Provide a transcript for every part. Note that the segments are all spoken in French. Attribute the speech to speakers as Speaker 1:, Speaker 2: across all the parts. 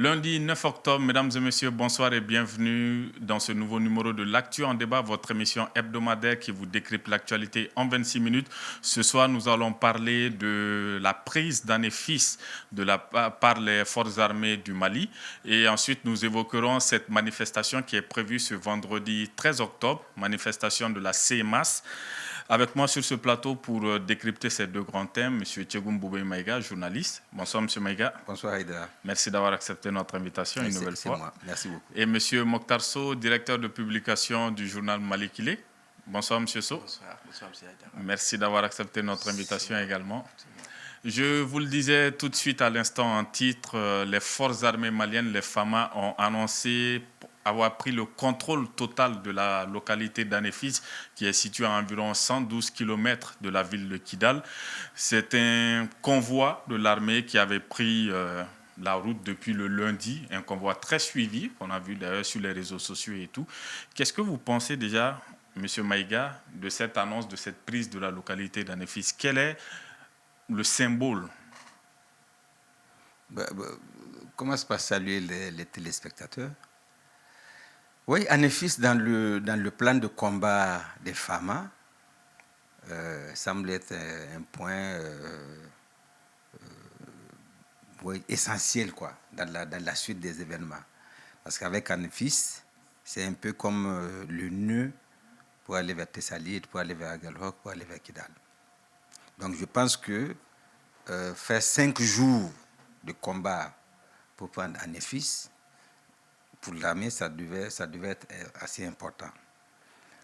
Speaker 1: Lundi 9 octobre, mesdames et messieurs, bonsoir et bienvenue dans ce nouveau numéro de l'Actu en débat, votre émission hebdomadaire qui vous décrypte l'actualité en 26 minutes. Ce soir, nous allons parler de la prise d'Anefis par les forces armées du Mali. Et ensuite, nous évoquerons cette manifestation qui est prévue ce vendredi 13 octobre, manifestation de la CMAS. Avec moi sur ce plateau pour décrypter ces deux grands thèmes, M. Tchegoum Boubé Maïga, journaliste. Bonsoir, M. Maïga.
Speaker 2: Bonsoir, Aïda.
Speaker 1: Merci d'avoir accepté notre invitation une nouvelle fois.
Speaker 2: C'est moi. Merci beaucoup.
Speaker 1: Et M. Mokhtar Sow, directeur de publication du journal Malikile. Bonsoir, M. Sow.
Speaker 3: Bonsoir, M. Aïda.
Speaker 1: Merci d'avoir accepté notre invitation également. Je vous le disais tout de suite à l'instant en titre, les forces armées maliennes, les FAMA, ont annoncé avoir pris le contrôle total de la localité d'Anefis, qui est située à environ 112 km de la ville de Kidal. C'est un convoi de l'armée qui avait pris la route depuis le lundi, un convoi très suivi, qu'on a vu d'ailleurs sur les réseaux sociaux et tout. Qu'est-ce que vous pensez déjà, M. Maïga, de cette annonce, de cette prise de la localité d'Anefis? Quel est le symbole?
Speaker 2: Commence par saluer les téléspectateurs. Oui, Anefis, dans le plan de combat des FAMA, semble être un point essentiel dans la suite des événements. Parce qu'avec Anefis, c'est un peu comme le nœud pour aller vers Tessalit, pour aller vers Aguelhok, pour aller vers Kidal. Donc je pense que faire 5 jours de combat pour prendre Anefis, pour l'armée, ça devait être assez important.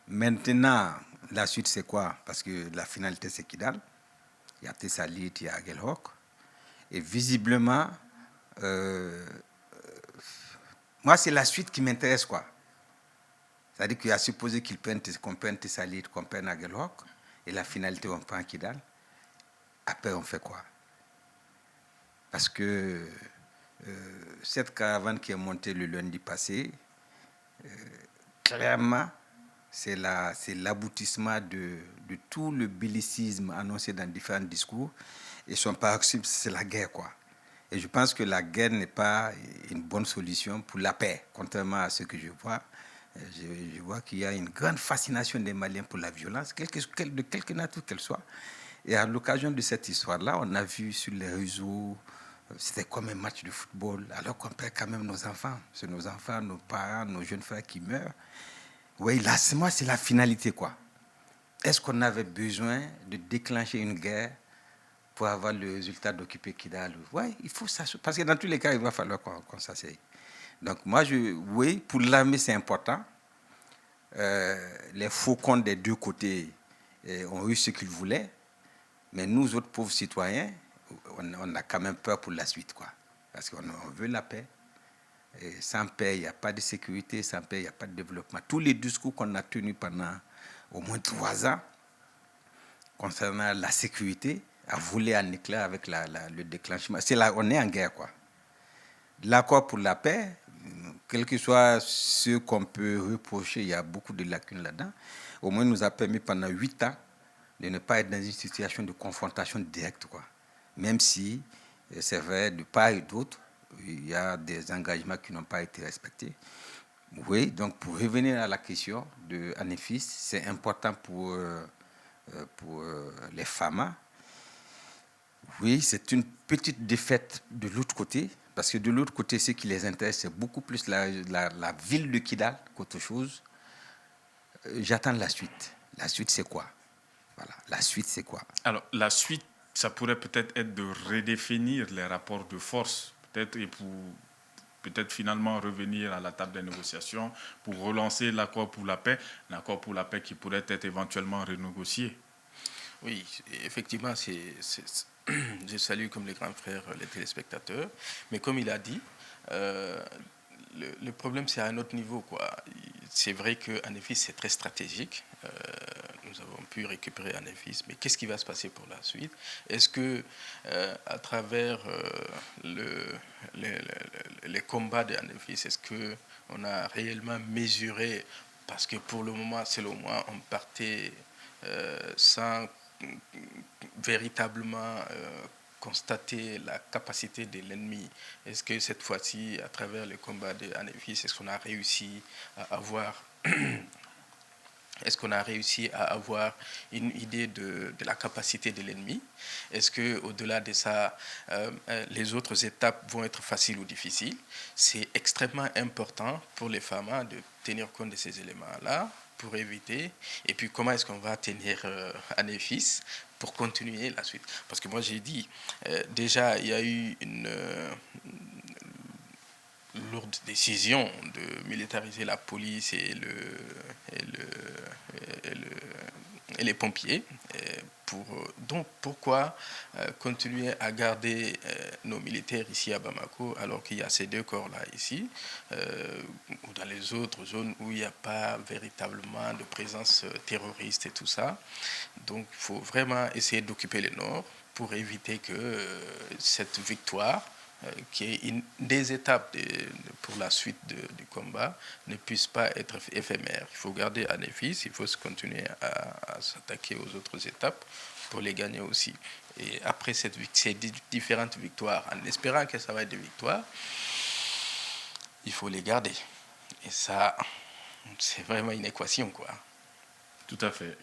Speaker 2: Maintenant, la suite, c'est quoi? Parce que la finalité, c'est Kidal. Il y a Tessalit, il y a Aguelhok. Et visiblement, moi, c'est la suite qui m'intéresse, quoi. C'est-à-dire qu'il y a supposé qu'on prenne Tessalit, qu'on prenne Aguelhok, et la finalité, on prend Kidal. Après, on fait quoi? Parce que cette caravane qui est montée le lundi passé, clairement, c'est l'aboutissement de tout le bellicisme annoncé dans différents discours. Et son paroxysme, c'est la guerre, quoi. Et je pense que la guerre n'est pas une bonne solution pour la paix, contrairement à ce que je vois. Je vois qu'il y a une grande fascination des Maliens pour la violence, de quelque nature qu'elle soit. Et à l'occasion de cette histoire-là, on a vu sur les réseaux, c'était comme un match de football, alors qu'on perd quand même nos enfants. C'est nos enfants, nos parents, nos jeunes frères qui meurent. Oui, là, moi, c'est la finalité, quoi. Est-ce qu'on avait besoin de déclencher une guerre pour avoir le résultat d'occuper Kidal? Oui, il faut ça. Parce que dans tous les cas, il va falloir qu'on s'asseye. Donc, moi, oui, pour l'armée, c'est important. Les faucons des deux côtés ont eu ce qu'ils voulaient. Mais nous, autres pauvres citoyens, on a quand même peur pour la suite, quoi. Parce qu'on veut la paix. Et sans paix, il n'y a pas de sécurité. Sans paix, il n'y a pas de développement. Tous les discours qu'on a tenus pendant au moins 3 ans concernant la sécurité a volé en éclats avec le déclenchement. C'est là, on est en guerre, quoi. L'accord pour la paix, quel que soit ce qu'on peut reprocher, il y a beaucoup de lacunes là-dedans. Au moins, nous a permis pendant 8 ans de ne pas être dans une situation de confrontation directe, quoi. Même si, c'est vrai, de part et d'autre, il y a des engagements qui n'ont pas été respectés. Oui, donc pour revenir à la question de Anefis, c'est important pour les FAMA. Oui, c'est une petite défaite de l'autre côté, parce que de l'autre côté, ce qui les intéresse, c'est beaucoup plus la ville de Kidal qu'autre chose. J'attends la suite. La suite, c'est quoi? Voilà. La suite, c'est quoi?
Speaker 1: Alors, la suite, ça pourrait peut-être être de redéfinir les rapports de force, peut-être finalement revenir à la table des négociations pour relancer l'accord pour la paix qui pourrait être éventuellement renégocié.
Speaker 3: Oui, effectivement, je salue comme les grands frères les téléspectateurs, mais comme il a dit, le problème c'est à un autre niveau, quoi. C'est vrai que Anefis c'est très stratégique. Nous avons pu récupérer Anefis, mais qu'est-ce qui va se passer pour la suite? Est-ce que à travers les combats d'Anefis, est-ce que on a réellement mesuré? Parce que pour le moment, selon moi, on partait sans véritablement constater la capacité de l'ennemi. Est-ce que cette fois-ci, à travers le combat de Anefis, est-ce qu'on a réussi à avoir est-ce qu'on a réussi à avoir une idée de la capacité de l'ennemi? Est-ce qu'au-delà de ça, les autres étapes vont être faciles ou difficiles? C'est extrêmement important pour les femmes de tenir compte de ces éléments-là pour éviter. Et puis, comment est-ce qu'on va tenir Anefis pour continuer la suite? Parce que moi, j'ai dit, déjà, il y a eu une lourde décision de militariser la police et les pompiers. Donc pourquoi continuer à garder nos militaires ici à Bamako alors qu'il y a ces deux corps-là ici ou dans les autres zones où il n'y a pas véritablement de présence terroriste et tout ça. Donc il faut vraiment essayer d'occuper le nord pour éviter que cette victoire qui est une des étapes pour la suite du combat, ne puisse pas être éphémère. Il faut garder Anefis, il faut continuer à s'attaquer aux autres étapes pour les gagner aussi. Et après ces différentes victoires, en espérant que ça va être des victoires, il faut les garder. Et ça, c'est vraiment une équation, quoi.
Speaker 1: Tout à fait.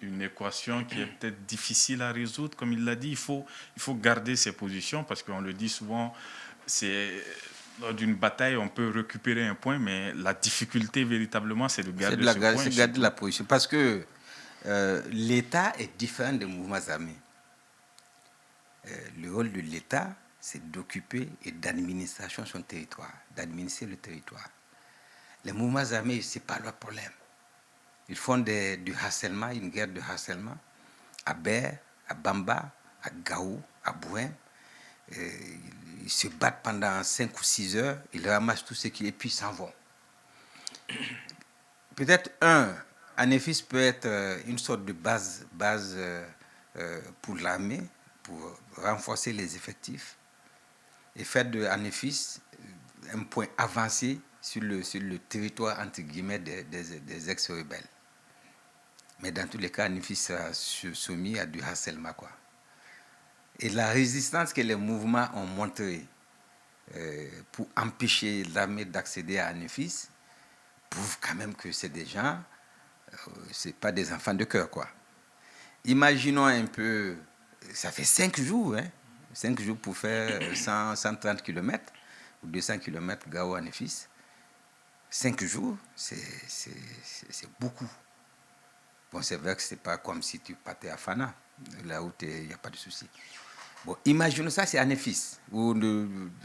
Speaker 1: Une équation qui est peut-être difficile à résoudre. Comme il l'a dit, il faut garder ses positions parce qu'on le dit souvent, lors d'une bataille, on peut récupérer un point, mais la difficulté véritablement, c'est de garder ce point.
Speaker 2: C'est de garder la position parce que l'État est différent des mouvements armés. Le rôle de l'État, c'est d'occuper et d'administrer son territoire, d'administrer le territoire. Les mouvements armés, ce n'est pas leur problème. Ils font du harcèlement, une guerre de harcèlement, à Ber, à Bamba, à Gao, à Bouin. Ils se battent pendant 5 ou 6 heures, ils ramassent tout ce qui est, et puis ils s'en vont. Peut-être Anefis peut être une sorte de base pour l'armée, pour renforcer les effectifs, et faire de Anefis un point avancé sur le territoire, entre guillemets, des ex-rebelles. Mais dans tous les cas, Anefis sera soumis à du harcèlement, quoi. Et la résistance que les mouvements ont montrée pour empêcher l'armée d'accéder à Anefis prouve quand même que c'est des gens, c'est pas des enfants de cœur, quoi. Imaginons un peu, ça fait 5 jours, 5 jours pour faire 130 km ou 200 km Gao-Anefis. 5 jours, c'est beaucoup. Bon, c'est vrai que ce n'est pas comme si tu partais à Fana, là où il n'y a pas de souci. Bon, imaginons ça, c'est Anefis, où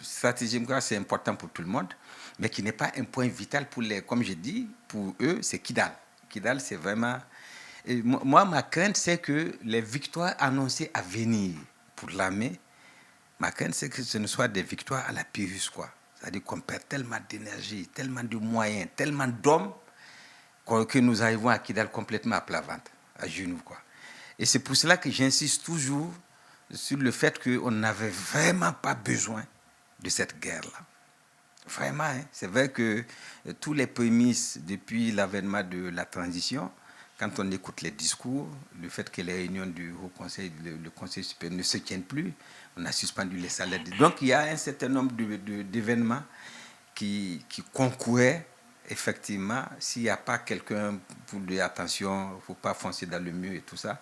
Speaker 2: stratégiquement, c'est important pour tout le monde, mais qui n'est pas un point vital pour comme je dis, pour eux, c'est Kidal. Kidal, c'est vraiment... Et moi, ma crainte, c'est que les victoires annoncées à venir pour l'armée, ma crainte, c'est que ce ne soit des victoires à la Pyrrhus, quoi. C'est-à-dire qu'on perd tellement d'énergie, tellement de moyens, tellement d'hommes, que nous arrivons à Kidal complètement à plat ventre, à genoux, quoi. Et c'est pour cela que j'insiste toujours sur le fait qu'on n'avait vraiment pas besoin de cette guerre-là. Vraiment, c'est vrai que tous les prémices depuis l'avènement de la transition, quand on écoute les discours, le fait que les réunions du Haut Conseil, le Conseil supérieur ne se tiennent plus, on a suspendu les salaires. Donc il y a un certain nombre d'événements qui concouraient effectivement, s'il n'y a pas quelqu'un pour dire attention, il ne faut pas foncer dans le mur et tout ça,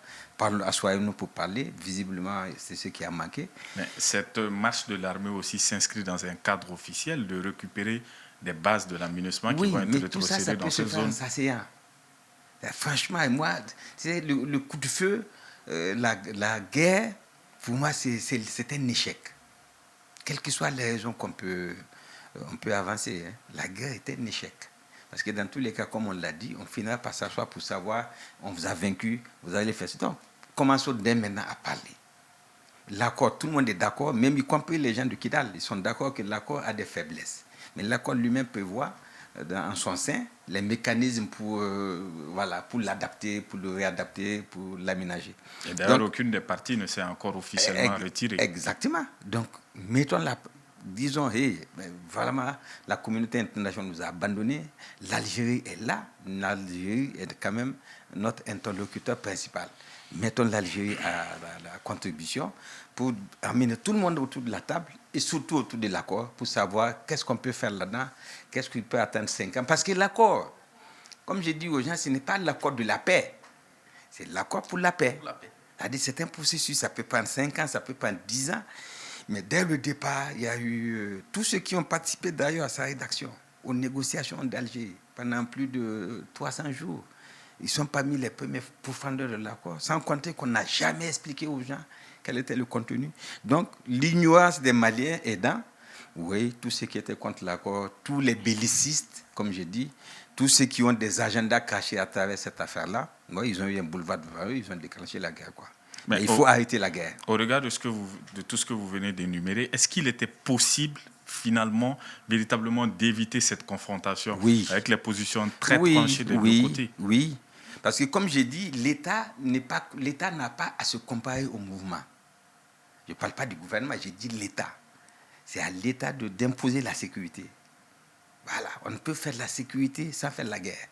Speaker 2: assoyons-nous pour parler, visiblement c'est ce qui a manqué.
Speaker 1: Mais cette marche de l'armée aussi s'inscrit dans un cadre officiel de récupérer des bases de l'aménagement qui vont être rétrocédées dans cette zone.
Speaker 2: Franchement, moi, le coup de feu, la guerre, pour moi, c'est un échec. Quelles que soient les raisons on peut avancer, la guerre est un échec. Parce que dans tous les cas, comme on l'a dit, on finira par s'asseoir pour savoir, on vous a vaincu, vous allez faire ça. Donc, commençons dès maintenant à parler. L'accord, tout le monde est d'accord, même y compris les gens de Kidal, ils sont d'accord que l'accord a des faiblesses. Mais l'accord lui-même prévoit, en son sein, les mécanismes pour l'adapter, pour le réadapter, pour l'aménager.
Speaker 1: Et d'ailleurs, aucune des parties ne s'est encore officiellement retirée.
Speaker 2: Exactement. Donc, disons, vraiment, la communauté internationale nous a abandonnés. L'Algérie est là. L'Algérie est quand même notre interlocuteur principal. mettons l'Algérie à la contribution pour amener tout le monde autour de la table et surtout autour de l'accord pour savoir qu'est-ce qu'on peut faire là-dedans, qu'est-ce qu'il peut atteindre 5 ans. Parce que l'accord, comme j'ai dit aux gens, ce n'est pas l'accord de la paix, c'est l'accord pour la paix. C'est-à-dire c'est un processus, ça peut prendre 5 ans, ça peut prendre 10 ans. Mais dès le départ, il y a eu tous ceux qui ont participé d'ailleurs à sa rédaction, aux négociations d'Alger, pendant plus de 300 jours. Ils sont parmi les premiers pourfendeurs de l'accord, sans compter qu'on n'a jamais expliqué aux gens quel était le contenu. Donc, l'ignorance des Maliens aidant, oui, tous ceux qui étaient contre l'accord, tous les bellicistes, comme je dis, tous ceux qui ont des agendas cachés à travers cette affaire-là, oui, ils ont eu un boulevard devant eux, ils ont déclenché la guerre, quoi. Mais il faut arrêter la guerre.
Speaker 1: Au regard de tout ce que vous venez d'énumérer, est-ce qu'il était possible, finalement, véritablement, d'éviter cette confrontation avec les positions très tranchées de deux côtés?
Speaker 2: Oui, parce que comme j'ai dit, l'État n'a pas à se comparer au mouvement. Je ne parle pas du gouvernement, j'ai dit l'État. C'est à l'État d'imposer la sécurité. Voilà, on ne peut faire de la sécurité sans faire de la guerre.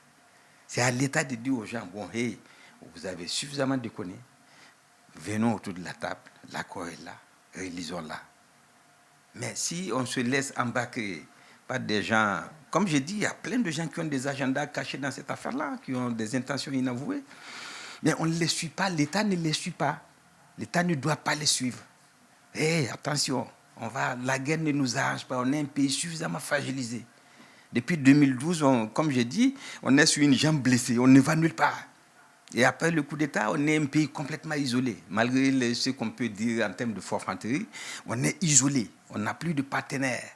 Speaker 2: C'est à l'État de dire aux gens, bon, hey, vous avez suffisamment déconné, venons autour de la table, l'accord est là, réalisons-la. Mais si on se laisse embarquer par des gens, comme je dis, il y a plein de gens qui ont des agendas cachés dans cette affaire-là, qui ont des intentions inavouées, mais on ne les suit pas, l'État ne les suit pas. L'État ne doit pas les suivre. Hé, attention, la guerre ne nous arrange pas, on est un pays suffisamment fragilisé. Depuis 2012, comme j'ai dit, on est sur une jambe blessée, on ne va nulle part. Et après le coup d'État, on est un pays complètement isolé. Malgré ce qu'on peut dire en termes de forfanterie, on est isolé. On n'a plus de partenaires,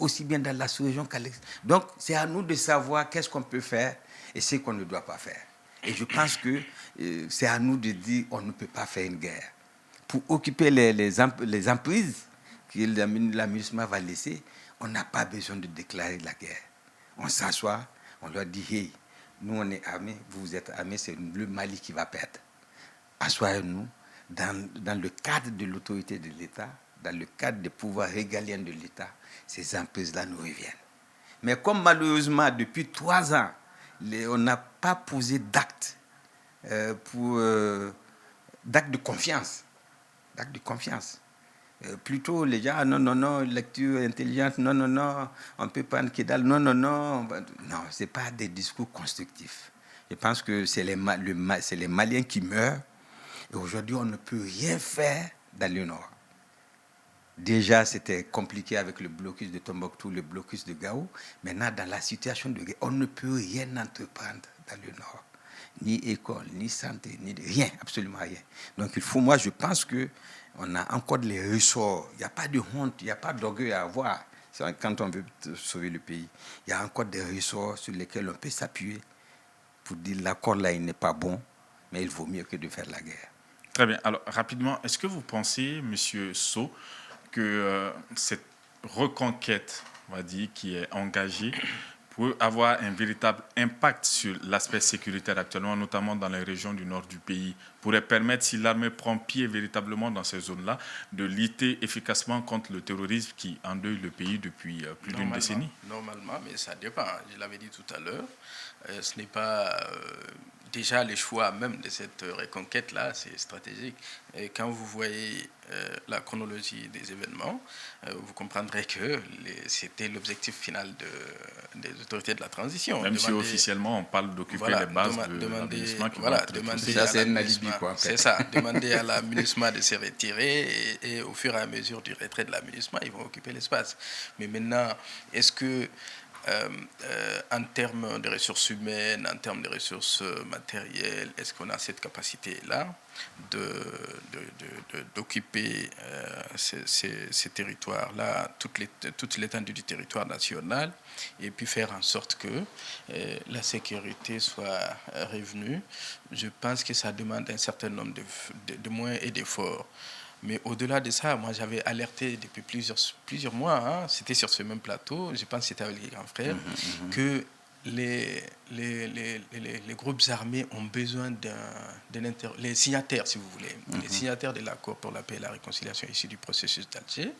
Speaker 2: aussi bien dans la sous-région qu'à l'extérieur. Donc, c'est à nous de savoir qu'est-ce qu'on peut faire et ce qu'on ne doit pas faire. Et je pense que c'est à nous de dire qu'on ne peut pas faire une guerre. Pour occuper les emprises que la MINUSMA va laisser, on n'a pas besoin de déclarer la guerre. On s'assoit, on leur dit, hey, nous on est armés, vous êtes armés, c'est le Mali qui va perdre. Assoyons-nous dans le cadre de l'autorité de l'État, dans le cadre des pouvoirs régaliens de l'État, ces emprises-là nous reviennent. Mais comme malheureusement, depuis 3 ans, on n'a pas posé d'actes d'actes de confiance. D'actes de confiance. Plutôt les gens, non, lecture intelligente, non, on peut prendre Kidal, non. Non, ce n'est pas des discours constructifs. Je pense que c'est les Maliens qui meurent et aujourd'hui on ne peut rien faire dans le Nord. Déjà c'était compliqué avec le blocus de Tombouctou, le blocus de Gao. Maintenant dans la situation de guerre, on ne peut rien entreprendre dans le Nord. Ni école, ni santé, ni rien, absolument rien. Donc moi je pense que on a encore les ressorts. Il n'y a pas de honte, il n'y a pas d'orgueil à avoir. C'est vrai que quand on veut sauver le pays, il y a encore des ressorts sur lesquels on peut s'appuyer pour dire l'accord là, il n'est pas bon, mais il vaut mieux que de faire la guerre.
Speaker 1: Très bien. Alors, rapidement, est-ce que vous pensez, M. Sow, que cette reconquête, on va dire, qui est engagée, peut avoir un véritable impact sur l'aspect sécuritaire actuellement, notamment dans les régions du nord du pays, pourrait permettre, si l'armée prend pied véritablement dans ces zones-là, de lutter efficacement contre le terrorisme qui endeuille le pays depuis plus d'une décennie?
Speaker 3: Normalement, mais ça dépend. Je l'avais dit tout à l'heure, ce n'est pas... déjà, les choix même de cette reconquête-là, c'est stratégique. Et quand vous voyez la chronologie des événements, vous comprendrez que c'était l'objectif final des autorités de la transition.
Speaker 1: Même si officiellement on parle d'occuper les bases de la MINUSMA qui vont être repoussées.
Speaker 2: Ça, c'est un alibi, quoi. En fait.
Speaker 3: C'est ça. Demander à la MINUSMA de se retirer et au fur et à mesure du retrait de la MINUSMA, ils vont occuper l'espace. Mais maintenant, est-ce que en termes de ressources humaines, en termes de ressources matérielles, est-ce qu'on a cette capacité-là d'occuper ces territoires-là, toute l'étendue du territoire national, et puis faire en sorte que la sécurité soit revenue? Je pense que ça demande un certain nombre de moyens et d'efforts. Mais au-delà de ça, moi j'avais alerté depuis plusieurs mois, c'était sur ce même plateau, je pense que c'était avec les grands frères, que les groupes armés ont besoin les signataires, si vous voulez, les signataires de l'accord pour la paix et la réconciliation issus du processus d'Alger,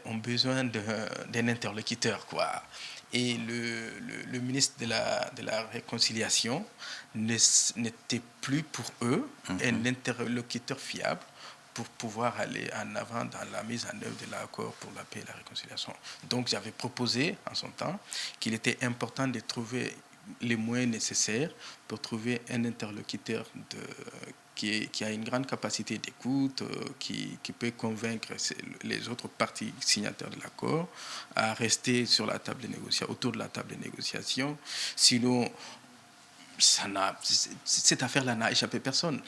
Speaker 3: ont besoin d'un interlocuteur, quoi. Et le ministre de la Réconciliation n'était plus pour eux un interlocuteur fiable pour pouvoir aller en avant dans la mise en œuvre de l'accord pour la paix et la réconciliation. Donc j'avais proposé en son temps qu'il était important de trouver les moyens nécessaires pour trouver un interlocuteur qui a une grande capacité d'écoute, qui peut convaincre les autres parties signataires de l'accord à rester sur la table de négociation, autour de la table de négociation. Sinon, cette affaire-là n'a échappé personne.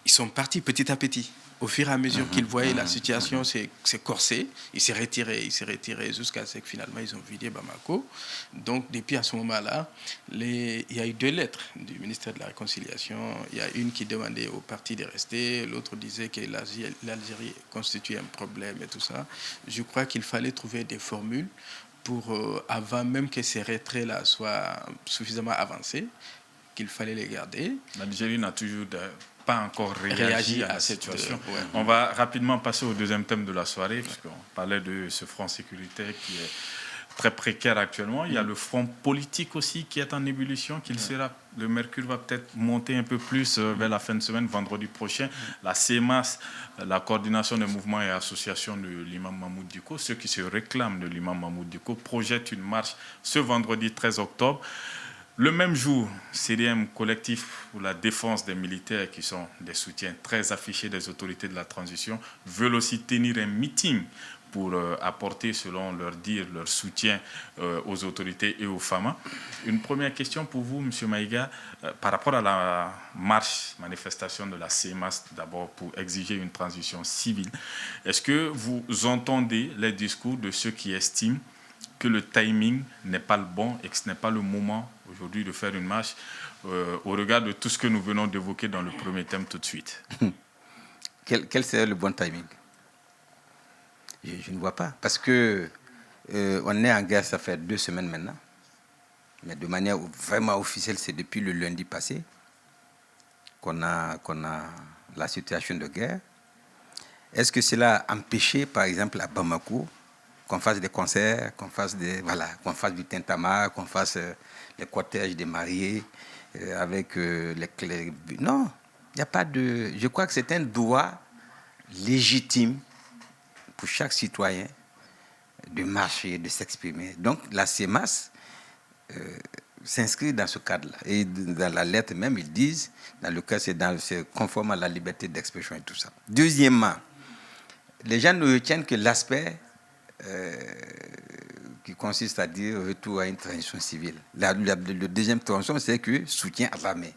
Speaker 3: Ils sont partis petit à petit. Au fur et à mesure qu'ils voyaient la situation s'est corsée, il s'est retiré jusqu'à ce que finalement ils ont vidé Bamako. Donc depuis à ce moment-là, il y a eu 2 lettres du ministère de la Réconciliation. Il y a une qui demandait au parti de rester, l'autre disait que l'Algérie constituait un problème et tout ça. Je crois qu'il fallait trouver des formules pour, avant même que ces retraits-là soient suffisamment avancés, qu'il fallait les garder.
Speaker 1: L'Algérie n'a toujours pas encore réagi à la situation. On va rapidement passer au deuxième thème de la soirée, puisqu'on parlait de ce front sécuritaire qui est très précaire actuellement. Il y a le front politique aussi qui est en ébullition. Le mercure va peut-être monter un peu plus vers la fin de semaine, vendredi prochain. La CEMAS, la coordination des mouvements et associations de l'imam Mahmoud Dicko, ceux qui se réclament de l'imam Mahmoud Dicko, projettent une marche ce vendredi 13 octobre. Le même jour, CDM, collectif pour la défense des militaires, qui sont des soutiens très affichés des autorités de la transition, veulent aussi tenir un meeting pour apporter, selon leur dire, leur soutien aux autorités et aux FAMA. Une première question pour vous, M. Maïga, par rapport à la manifestation de la CEMAS, d'abord pour exiger une transition civile. Est-ce que vous entendez les discours de ceux qui estiment que le timing n'est pas le bon et que ce n'est pas le moment aujourd'hui de faire une marche au regard de tout ce que nous venons d'évoquer dans le premier thème tout de suite?
Speaker 2: Quel serait le bon timing? Je ne vois pas. Parce que on est en guerre, ça fait 2 semaines maintenant. Mais de manière vraiment officielle, c'est depuis le lundi passé qu'on a la situation de guerre. Est-ce que cela a empêché, par exemple, à Bamako, qu'on fasse des concerts, qu'on fasse du tintamarre, qu'on fasse les cortèges des mariés avec les clés? Non, il n'y a pas de... Je crois que c'est un droit légitime pour chaque citoyen de marcher, de s'exprimer. Donc la CEMAS s'inscrit dans ce cadre-là. Et dans la lettre même, ils disent, dans le cas, c'est conforme à la liberté d'expression et tout ça. Deuxièmement, les gens ne retiennent que l'aspect qui consiste à dire retour à une transition civile. Le deuxième transition, c'est que soutien à l'armée.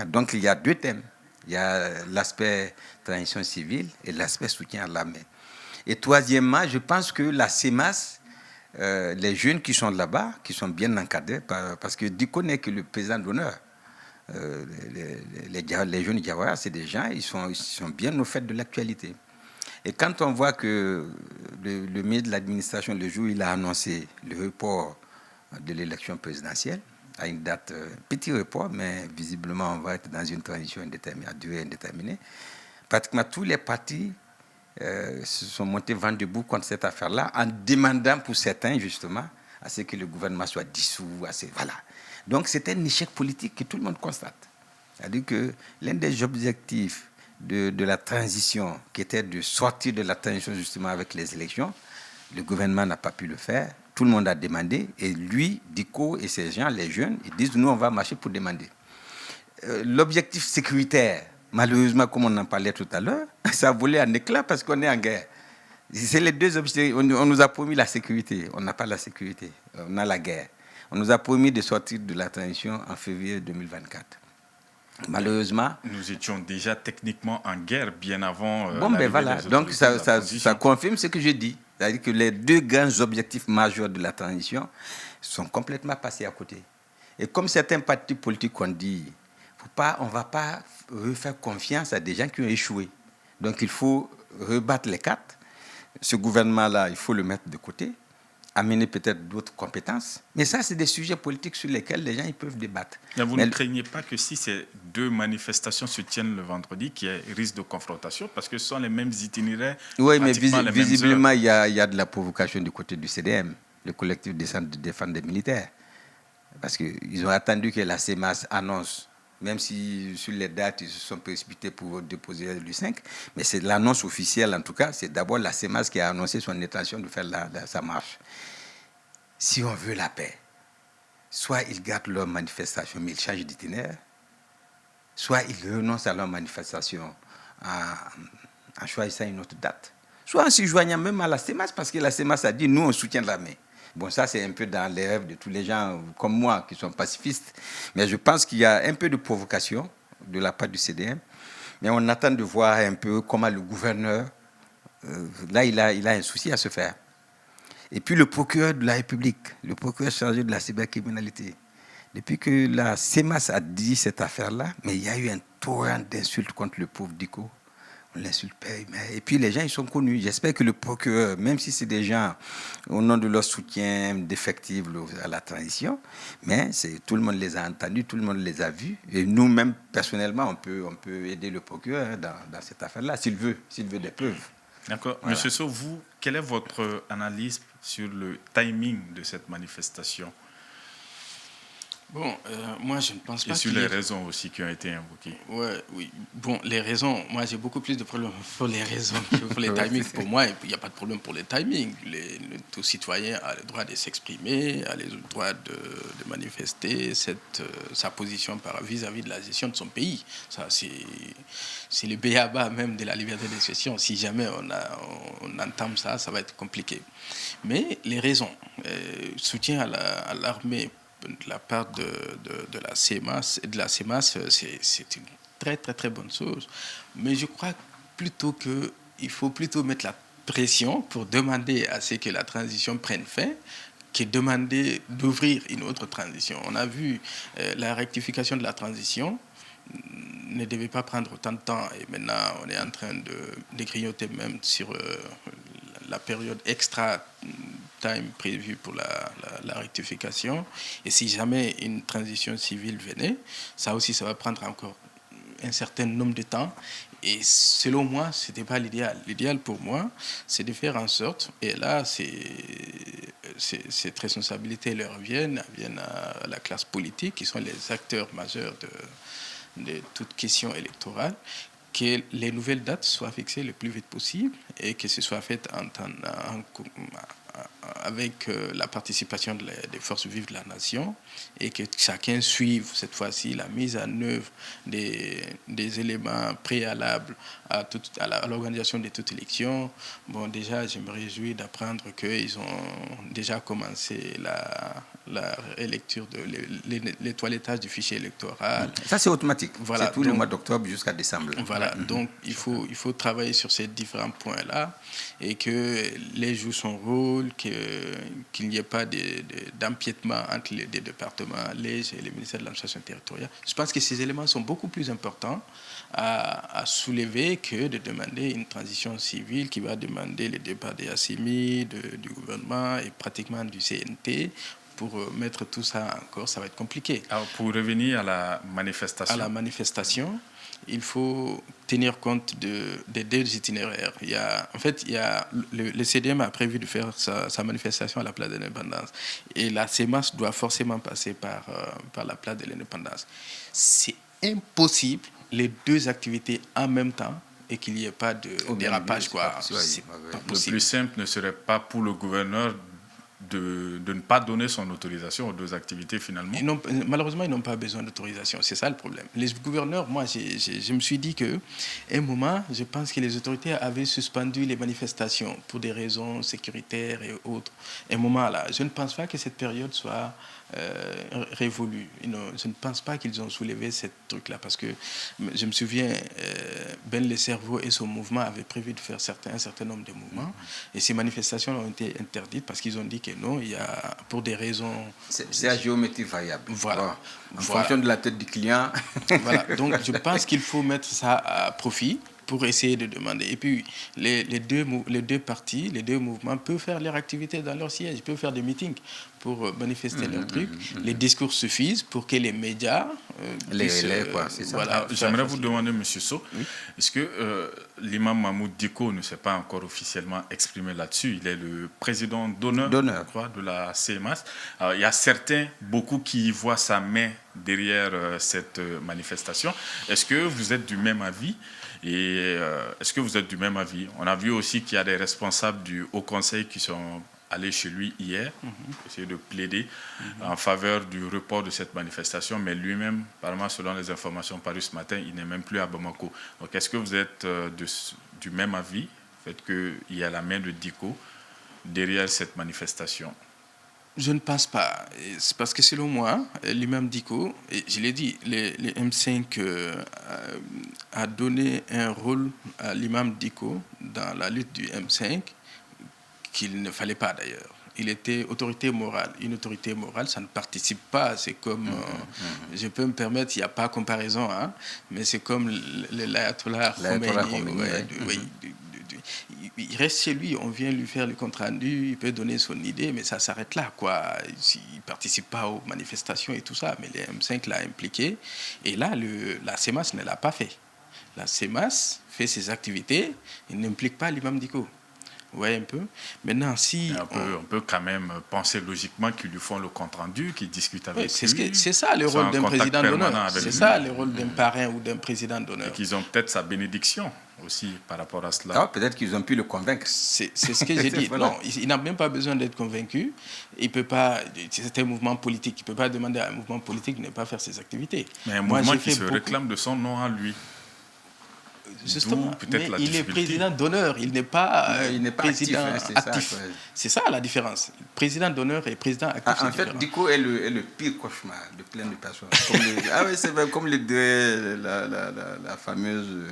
Speaker 2: Donc il y a 2 thèmes. Il y a l'aspect transition civile et l'aspect soutien à l'armée. Et troisièmement, je pense que la CEMAS, les jeunes qui sont là-bas, qui sont bien encadrés, parce que Dicko n'est que le président d'honneur. Les jeunes Diawara, c'est des gens, ils sont bien au fait de l'actualité. Et quand on voit que le ministre de l'administration, le jour où il a annoncé le report de l'élection présidentielle, à une date, petit report, mais visiblement on va être dans une transition indéterminée, à durée indéterminée, pratiquement tous les partis se sont montés vent debout contre cette affaire-là, en demandant pour certains, justement, à ce que le gouvernement soit dissous. Voilà. Donc c'est un échec politique que tout le monde constate. C'est-à-dire que l'un des objectifs de la transition, qui était de sortir de la transition justement avec les élections, le gouvernement n'a pas pu le faire. Tout le monde a demandé. Et lui, Dicko et ces gens, les jeunes, ils disent, nous, on va marcher pour demander. L'objectif sécuritaire, malheureusement, comme on en parlait tout à l'heure, ça a volé en éclats parce qu'on est en guerre. C'est les 2 objectifs. On nous a promis la sécurité. On n'a pas la sécurité. On a la guerre. On nous a promis de sortir de la transition en février 2024. Malheureusement...
Speaker 1: Nous étions déjà techniquement en guerre bien avant...
Speaker 2: voilà. Donc ça confirme ce que je dis. C'est-à-dire que les 2 grands objectifs majeurs de la transition sont complètement passés à côté. Et comme certains partis politiques ont dit, on ne va pas refaire confiance à des gens qui ont échoué. Donc il faut rebattre les cartes. Ce gouvernement-là, il faut le mettre de côté. amener peut-être d'autres compétences. Mais ça, c'est des sujets politiques sur lesquels les gens ils peuvent débattre.
Speaker 1: Mais vous ne craignez pas que si ces deux manifestations se tiennent le vendredi, qu'il y ait risque de confrontation, parce que ce sont les mêmes itinéraires,
Speaker 2: oui, mais
Speaker 1: visiblement,
Speaker 2: il y a de la provocation du côté du CDM, le collectif des centres de défense des militaires. Parce qu'ils ont attendu que la CEMAS annonce, même si sur les dates, ils se sont précipités pour déposer le 5, mais c'est l'annonce officielle, en tout cas, c'est d'abord la CEMAS qui a annoncé son intention de faire sa marche. Si on veut la paix, soit ils gardent leur manifestation, mais ils changent d'itinéraire, soit ils renoncent à leur manifestation en choisissant une autre date, soit en se joignant même à la CEMAS, parce que la CEMAS a dit, nous, on soutient l'armée. Bon, ça, c'est un peu dans les rêves de tous les gens comme moi qui sont pacifistes. Mais je pense qu'il y a un peu de provocation de la part du CDM. Mais on attend de voir un peu comment le gouverneur, là, il a un souci à se faire. Et puis le procureur de la République, le procureur chargé de la cybercriminalité, depuis que la CEMAS a dit cette affaire-là, mais il y a eu un torrent d'insultes contre le pauvre Diko. On l'insulte père. Et puis les gens, ils sont connus. J'espère que le procureur, même si c'est des gens au nom de leur soutien défectible à la transition, mais tout le monde les a entendus, tout le monde les a vus. Et nous-mêmes, personnellement, on peut aider le procureur dans cette affaire-là, s'il veut des preuves.
Speaker 1: D'accord. Voilà. Monsieur Sow, vous, quelle est votre analyse sur le timing de cette manifestation?
Speaker 3: Bon, moi, je ne pense pas.
Speaker 1: Et sur les raisons aussi qui ont été invoquées.
Speaker 3: Ouais, oui. Bon, les raisons, moi, j'ai beaucoup plus de problèmes pour les raisons que pour les timings. Pour moi, il n'y a pas de problème pour les timings. Tout citoyen a le droit de s'exprimer, a le droit de manifester sa position vis-à-vis de la gestion de son pays. Ça, c'est le b.a.-ba même de la liberté d'expression. Si jamais on entame ça, ça va être compliqué. Mais les raisons, soutien à l'armée, de la part de la CEMAS, c'est une très, très, très bonne chose. Mais je crois plutôt qu'il faut plutôt mettre la pression pour demander à ce que la transition prenne fin que demander d'ouvrir une autre transition. On a vu la rectification de la transition ne devait pas prendre autant de temps et maintenant on est en train de grignoter même sur la période extra time prévu pour la rectification. Et si jamais une transition civile venait, ça aussi, ça va prendre encore un certain nombre de temps. Et selon moi, ce n'était pas l'idéal. L'idéal pour moi, c'est de faire en sorte, et là, cette responsabilité leur reviennent à la classe politique, qui sont les acteurs majeurs de toute question électorale, que les nouvelles dates soient fixées le plus vite possible et que ce soit fait avec la participation des forces vives de la nation et que chacun suive cette fois-ci la mise en œuvre des éléments préalables à l'organisation de toute élection. Bon, déjà, je me réjouis d'apprendre qu'ils ont déjà commencé la relecture les toilettage du fichier électoral.
Speaker 2: Ça, c'est automatique.
Speaker 3: Voilà,
Speaker 2: c'est tout le mois d'octobre jusqu'à décembre.
Speaker 3: Voilà, donc il faut travailler sur ces différents points-là et que les jouent son rôle, qu'il n'y ait pas d'empiètement entre les départements, et les ministères de l'administration territoriale. Je pense que ces éléments sont beaucoup plus importants à soulever que de demander une transition civile qui va demander le départ des ACMI, du gouvernement et pratiquement du CNT. Pour mettre tout ça encore, ça va être compliqué.
Speaker 1: Alors, pour revenir à la manifestation.
Speaker 3: À la manifestation, il faut tenir compte des deux itinéraires. Le CDM a prévu de faire sa manifestation à la place de l'indépendance. Et la CEMAS doit forcément passer par la place de l'indépendance. C'est impossible, les deux activités en même temps, et qu'il n'y ait pas de dérapage.
Speaker 1: C'est pas possible. Le plus simple ne serait pas pour le gouverneur de ne pas donner son autorisation aux deux activités finalement.
Speaker 3: Malheureusement, ils n'ont pas besoin d'autorisation. C'est ça le problème. Les gouverneurs, moi, je me suis dit qu'à un moment, je pense que les autorités avaient suspendu les manifestations pour des raisons sécuritaires et autres. À un moment là, je ne pense pas que cette période soit révolue. Je ne pense pas qu'ils ont soulevé ce truc-là parce que je me souviens, Ben Le Cerveau et son mouvement avaient prévu de faire un certain nombre de mouvements et ces manifestations ont été interdites parce qu'ils ont dit que non, il y a pour des raisons...
Speaker 2: C'est à géométrie variable.
Speaker 3: Voilà.
Speaker 2: En fonction de la tête du client.
Speaker 3: Voilà. Donc je pense qu'il faut mettre ça à profit pour essayer de demander. Et puis, les deux partis, les deux mouvements peuvent faire leur activité dans leur siège, ils peuvent faire des meetings pour manifester leurs trucs. Les discours suffisent pour que les médias
Speaker 2: c'est ça.
Speaker 3: voilà,
Speaker 1: j'aimerais vous demander, M. Sow, est-ce que l'imam Mahmoud Dicko ne s'est pas encore officiellement exprimé là-dessus? Il est le président d'honneur, je crois, de la CMAS. Alors, il y a beaucoup qui voient sa main derrière cette manifestation. Est-ce que vous êtes du même avis? Et est-ce que vous êtes du même avis? On a vu aussi qu'il y a des responsables du Haut Conseil qui sont allés chez lui hier, essayer de plaider en faveur du report de cette manifestation, mais lui-même, apparemment, selon les informations parues ce matin, il n'est même plus à Bamako. Donc, est-ce que vous êtes du même avis, le fait qu'il y a la main de Dicko derrière cette manifestation?
Speaker 3: Je ne pense pas. C'est parce que selon moi, l'imam Dicko, et je l'ai dit, les M5 a donné un rôle à l'imam Dicko dans la lutte du M5 qu'il ne fallait pas d'ailleurs. Il était autorité morale. Une autorité morale, ça ne participe pas. C'est comme, je peux me permettre, il n'y a pas comparaison, hein, mais c'est comme l'ayatollah Khomeini. Il reste chez lui, on vient lui faire le compte rendu, il peut donner son idée, mais ça s'arrête là, quoi. Il ne participe pas aux manifestations et tout ça, mais les M5 l'ont impliqué. Et là, la CEMAS ne l'a pas fait. La CEMAS fait ses activités, il n'implique pas l'imam Dicko. Vous voyez un peu. Maintenant, si
Speaker 1: on peut quand même penser logiquement qu'ils lui font le compte rendu, qu'ils discutent avec lui.
Speaker 3: C'est ça le rôle d'un président d'honneur. C'est ça le rôle d'un parrain ou d'un président d'honneur.
Speaker 1: Et qu'ils ont peut-être sa bénédiction aussi par rapport à cela.
Speaker 2: Ah, peut-être qu'ils ont pu le convaincre.
Speaker 3: C'est ce que j'ai dit. Voilà. Non, il n'a même pas besoin d'être convaincu. Il peut pas. C'est un mouvement politique. Il ne peut pas demander à un mouvement politique de ne pas faire ses activités.
Speaker 1: Mais un mouvement qui se réclame de son nom à lui.
Speaker 3: Justement, mais il est président d'honneur, il n'est pas, président actif. C'est ça la différence. Président d'honneur et président actif.
Speaker 2: En fait, Dicko est le pire cauchemar de plein de personnes. C'est vrai, comme le dirait la fameuse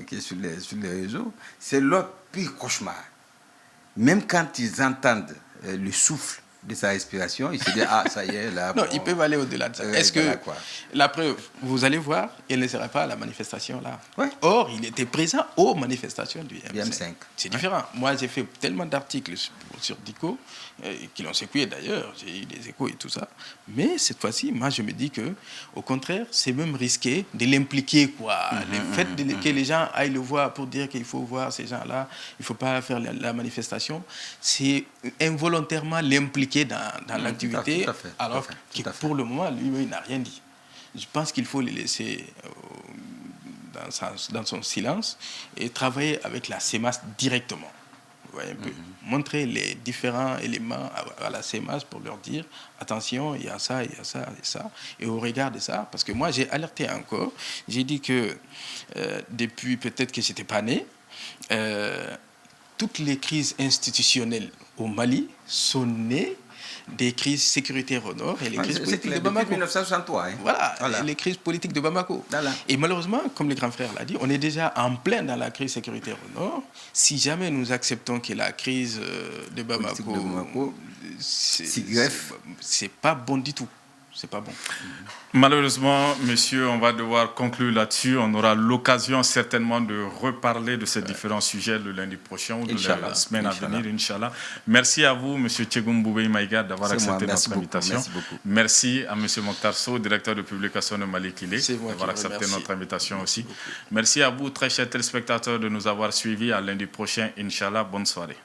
Speaker 2: qui est sur les réseaux, c'est leur pire cauchemar. Même quand ils entendent le souffle de sa respiration, il se dit, ah, ça y est, là...
Speaker 3: Non, ils peuvent aller au-delà de ça. Est-ce que, la preuve, vous allez voir, il ne sera pas à la manifestation là.
Speaker 2: Ouais.
Speaker 3: Or, il était présent aux manifestations du
Speaker 2: M5.
Speaker 3: C'est différent. Moi, j'ai fait tellement d'articles sur Dicko, qui l'ont secoué d'ailleurs, j'ai eu des échos et tout ça. Mais cette fois-ci, moi, je me dis que, au contraire, c'est même risqué de l'impliquer, quoi. Le fait que les gens aillent le voir pour dire qu'il faut voir ces gens-là, il ne faut pas faire la manifestation, c'est involontairement l'impliquer dans l'activité, alors que pour le moment, lui, il n'a rien dit. Je pense qu'il faut le laisser dans son silence et travailler avec la CEMAS directement. Vous voyez un peu. Montrer les différents éléments à la CEMAS pour leur dire attention, il y a ça, il y a ça, et ça. Et au regard de ça, parce que moi, j'ai alerté encore, j'ai dit que depuis peut-être que je n'étais pas né, toutes les crises institutionnelles au Mali sont nées des crises sécuritaires au nord et les crises politiques de Bamako.
Speaker 2: 1963. Hein.
Speaker 3: Voilà, les crises politiques de Bamako. Voilà. Et malheureusement, comme le grand frère l'a dit, on est déjà en plein dans la crise sécuritaire au nord. Si jamais nous acceptons que la crise de Bamako c'est pas bon du tout. C'est pas bon.
Speaker 1: Malheureusement, messieurs, on va devoir conclure là-dessus. On aura l'occasion certainement de reparler de ces différents sujets le lundi prochain ou la semaine à venir, Inch'Allah. Merci à vous, monsieur Tchegoum Boubei Maïga, d'avoir accepté notre invitation.
Speaker 2: Merci beaucoup.
Speaker 1: Merci à monsieur Mokhtar Sow, directeur de publication de Mali Kilé, d'avoir accepté notre invitation aussi. Merci à vous, très chers téléspectateurs, de nous avoir suivis. À lundi prochain, Inch'Allah. Bonne soirée.